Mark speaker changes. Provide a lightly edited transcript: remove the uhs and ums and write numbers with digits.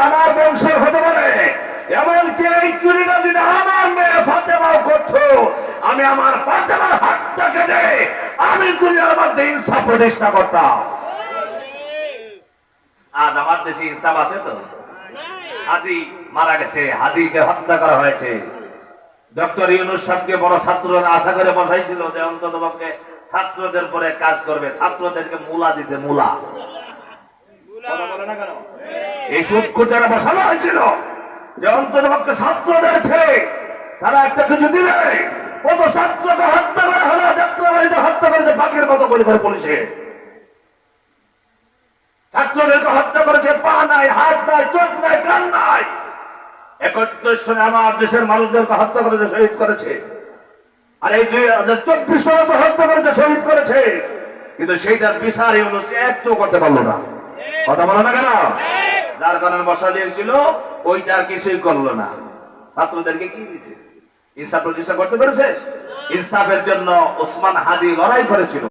Speaker 1: আমার বংশের হতে পারে, এমনকি এই চুরিটা যদি আমার মেয়ে ফাতেমাও করতো, আমি আমার ফাতেমার হাতটা কেটে আমি দুনিয়ার মধ্যে ইনসাফ প্রতিষ্ঠা করতাম। আজ আমার দেশে ইনসাফ আছে তো? হাদি মারা গেছে, হাদিকে হত্যা করা হয়েছে। ডক্টর ইউনূস সাহেবকে বড় ছাত্ররা আশা করে বসাইছিল যে অন্তত পক্ষে ছাত্রদের পরে কাজ করবে, ছাত্রদেরকে মূলা দিতে, মূলা এই সুদকুচারা বসানো হয়েছিল যে অন্তত পক্ষে ছাত্রদেরকে তারা একটা কিছু দিলে। কত ছাত্রকে হত্যা করা হলো, যাত্রাবাড়িতে হত্যা করেছে বাঘের মতো করে পুলিশে। ছাত্রদেরকে হত্যা করেছে, পা নাই, হাত নাই, চোখ নাই, কান নাই। 71 সালে আমার দেশের মানুষদেরকে হত্যা করেছে, শহীদ করেছে। আর এই 2024 সালে হত্যা করেছে, শহীদ করেছে। কিন্তু সেইটার বিচার ইউনূস একটু করতে পারলো না। কথা বলো না কেন? যার কারণে বসা দিয়েছিল ওইটার কিছুই করলো না। ছাত্রদেরকে কি দিছে? ইনসাফ প্রতিষ্ঠা করতে পেরেছে? ইনসাফের জন্য ওসমান হাদি লড়াই করেছিল।